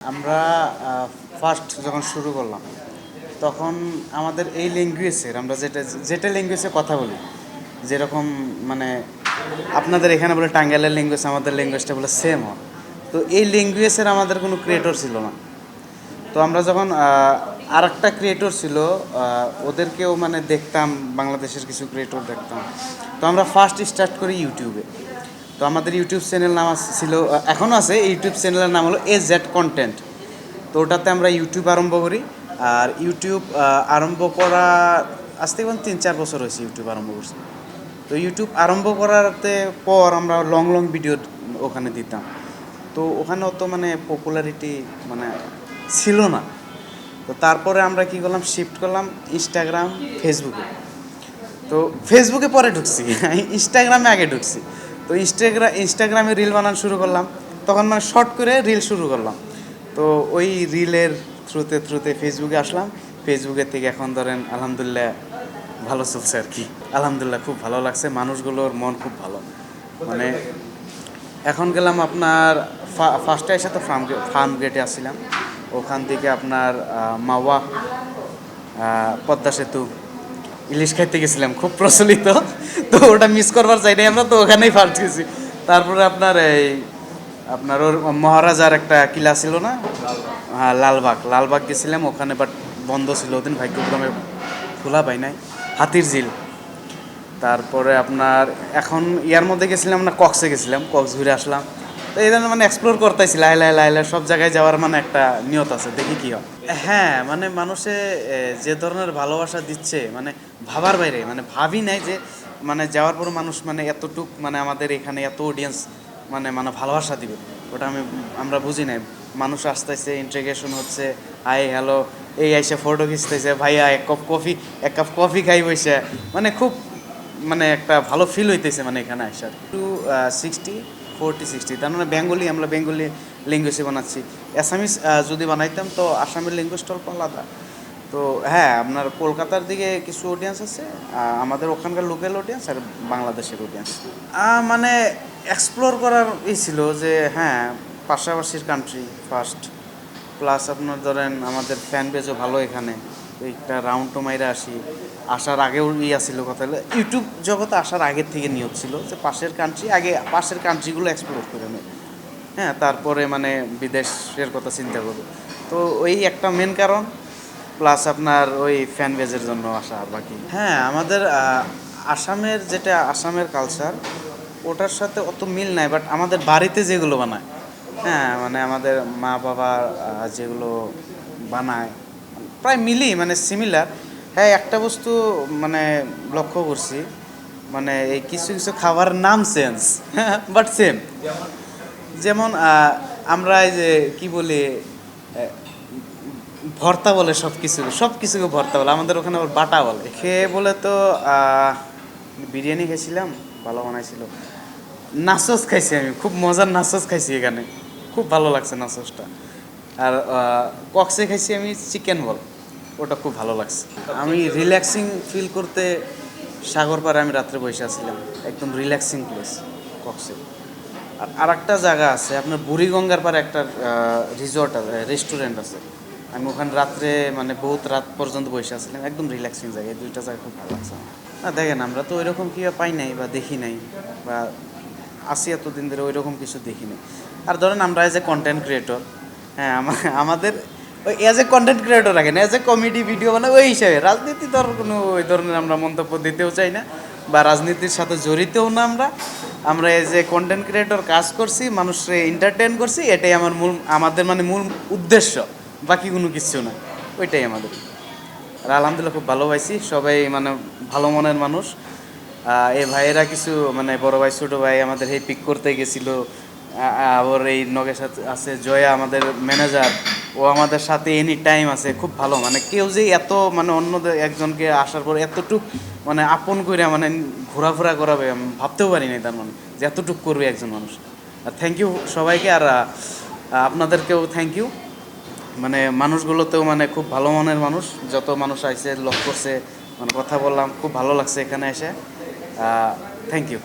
আমরা ফার্স্ট যখন শুরু করলাম তখন আমাদের এই ল্যাঙ্গুয়েজের আমরা যেটা যেটা ল্যাঙ্গুয়েজে কথা বলি, যেরকম মানে আপনাদের এখানে বলে টাঙ্গাইলের ল্যাঙ্গুয়েজ আমাদের ল্যাঙ্গুয়েজটা বলে সেম হয়। তো এই ল্যাঙ্গুয়েজের আমাদের কোনো ক্রিয়েটর ছিল না। তো আমরা যখন আর একটা ক্রিয়েটর ছিল, ওদেরকেও মানে দেখতাম, বাংলাদেশের কিছু ক্রিয়েটর দেখতাম। তো আমরা ফার্স্ট স্টার্ট করি ইউটিউবে। তো আমাদের ইউটিউব চ্যানেল নাম ছিল, এখনও আছে, ইউটিউব চ্যানেলের নাম হলো জেড কন্টেন্ট। তো ওটাতে আমরা ইউটিউব আরম্ভ করি। আর ইউটিউব আরম্ভ করা আজ থেকে 3-4 বছর হয়েছে ইউটিউব আরম্ভ করছি। তো ইউটিউব আরম্ভ করাতে পর আমরা লং লং ভিডিও ওখানে দিতাম। তো ওখানে অত মানে পপুলারিটি মানে ছিল না। তো তারপরে আমরা কী করলাম, শিফট করলাম ইনস্টাগ্রাম, ফেসবুকে। তো ফেসবুকে পরে ঢুকছি, ইনস্টাগ্রামে আগে ঢুকছি। তো ইনস্টাগ্রামে রিল বানানো শুরু করলাম। তখন মানে শর্ট করে রিল শুরু করলাম। তো ওই রিলের থ্রুতে থ্রুতে ফেসবুকে আসলাম। ফেসবুকের থেকে এখন ধরেন আলহামদুলিল্লাহ ভালো চলছে আর কি। আলহামদুলিল্লাহ খুব ভালো লাগছে, মানুষগুলোর মন খুব ভালো। মানে এখন গেলাম আপনার ফার্স্টে এসে তো ফার্ম গেটে আসছিলাম। ওখান থেকে আপনার মাওয়া, পদ্মা সেতু, ইলিশ খাইতে গেছিলাম, খুব প্রচলিত। তো ওটা মিস করবার চাইনি আমরা, তো ওখানেই ফার্স্ট গেছি। তারপরে আপনার আপনার ওর মহারাজার একটা কিলা ছিল না, হ্যাঁ লালবাগ গেছিলাম ওখানে, বাট বন্ধ ছিল ওদিন, ভাগ্যক্রমে খোলা পাই নাই। হাতির ঝিল, তারপরে আপনার এখন ইয়ার মধ্যে গেছিলাম না, কক্সে গেছিলাম, কক্স ঘুরে আসলাম। তো এই ধরনের মানে এক্সপ্লোর করতেছি, লাইলা সব জায়গায় যাওয়ার মানে একটা নিয়ত আছে, দেখি কী হয়। হ্যাঁ, মানে মানুষে যে ধরনের ভালোবাসা দিচ্ছে মানে ভাবার বাইরে, মানে ভাবি নাই যে মানে যাওয়ার পর মানুষ মানে এতটুক মানে আমাদের এখানে এত অডিয়েন্স মানে মানে ভালোবাসা দিবে, ওটা আমরা বুঝি নাই। মানুষ আসতেছে, ইন্ট্রিগেশন হচ্ছে, হাই হ্যালো, এই এসে ফটো খিচতেছে, ভাইয়া এক কাপ কফি খাই বসে, মানে খুব মানে একটা ভালো ফিল হইতেছে মানে এখানে আসার। 40-60, তার মানে বেঙ্গলি, আমরা বেঙ্গলি ল্যাঙ্গুয়েজে বানাচ্ছি। অ্যাসামিস যদি বানাইতাম তো আসামের ল্যাঙ্গুয়েজটা অল্প আলাদা। তো হ্যাঁ, আপনার কলকাতার দিকে কিছু অডিয়েন্স আছে, আমাদের ওখানকার লোকাল অডিয়েন্স আর বাংলাদেশের অডিয়েন্স। মানে এক্সপ্লোর করার ছিল যে হ্যাঁ, পাশাপাশির কান্ট্রি ফার্স্ট, প্লাস আপনার ধরেন আমাদের ফ্যান বেজও ভালো এখানে। তো একটা রাউন্ড তো মাইরা আসি, আসার আগেও ছিল কথা হলো, ইউটিউব জগতে আসার আগের থেকে নিয়ত ছিল যে পাশের কান্ট্রিগুলো এক্সপ্লোর করে নেব। হ্যাঁ, তারপরে মানে বিদেশের কথা চিন্তা করব। তো ওই একটা মেন কারণ, প্লাস আপনার ওই ফ্যান বেজের জন্য আসা আর বাকি। হ্যাঁ, আমাদের আসামের কালচার ওটার সাথে অত মিল নাই, বাট আমাদের বাড়িতে যেগুলো বানায়, হ্যাঁ মানে আমাদের মা বাবা যেগুলো বানায় প্রায় মিলই, মানে সিমিলার। হ্যাঁ, একটা বস্তু মানে লক্ষ্য করছি, মানে এই কিছু কিছু খাবারের নাম চেঞ্জ, বাট সেম। যেমন আমরা এই যে কি বলি, ভর্তা বলে সব কিছুকে ভর্তা বলে, আমাদের ওখানে আবার বাটা বলে। খেয়ে বলে তো বিরিয়ানি খেয়েছিলাম, ভালো বানাইছিল। নাচস খাইছি, আমি খুব মজার নাচস খাইছি এখানে, খুব ভালো লাগছে নাচসটা। আর কক্সে খাইছি আমি চিকেন বল, ওটা খুব ভালো লাগছে। আমি রিল্যাক্সিং ফিল করতে সাগর পাড়ে আমি রাত্রে বসে আছিলাম, একদম রিল্যাক্সিং প্লেস কক্সে। আর একটা জায়গা আছে আপনার বুড়িগঙ্গার পাড়ে, একটা রিসর্ট আছে, রেস্টুরেন্ট আছে। আমি ওখানে রাত্রে মানে বহুত রাত পর্যন্ত বসে আসছিলাম, একদম রিল্যাক্সিং জায়গা। এই দুইটা জায়গা খুব ভালো লাগছে। না দেখেন, আমরা তো ওইরকম কী পাই নাই বা দেখি নাই, বা আসি এতদিন ধরে ওইরকম কিছু দেখি নাই। আর ধরেন আমরা এজ এ কন্টেন্ট ক্রিয়েটর, হ্যাঁ আমাদের ওই এজ এ কন্টেন্ট ক্রিয়েটর রাখেন, এজ এ কমেডি ভিডিও মানে ওই হিসাবে, রাজনীতি কোনো ওই ধরনের আমরা মন্তব্য দিতেও চাই না, বা রাজনীতির সাথে জড়িতও না। আমরা এজ এ কন্টেন্ট ক্রিয়েটর কাজ করছি, মানুষকে এন্টারটেন করছি, এটাই আমাদের মানে মূল উদ্দেশ্য, বাকি কোনো কিছু না, ওইটাই আমাদের। আর আলহামদুলিল্লাহ খুব ভালো পাইছি, সবাই মানে ভালো মনের মানুষ। এই ভাইয়েরা কিছু মানে বড় ভাই ছোটো ভাই আমাদের এই পিক করতে গেছিলো। আবার এই নগের সাথে আছে জয়া, আমাদের ম্যানেজার, ও আমাদের সাথে এনি টাইম আছে, খুব ভালো। মানে কেউ যে এত মানে অন্যদের একজনকে আসার পর এতটুক মানে আপন করে মানে ঘোরাফেরা করাবে আমি ভাবতেও পারি নাই, তার মানে যে এতটুক করবে একজন মানুষ। আর থ্যাংক ইউ সবাইকে, আর আপনাদেরকেও থ্যাংক ইউ। মানে মানুষগুলোতেও মানে খুব ভালো মনের মানুষ, যত মানুষ আইসে লক করছে, মানে কথা বললাম, খুব ভালো লাগছে এখানে এসে। Thank you.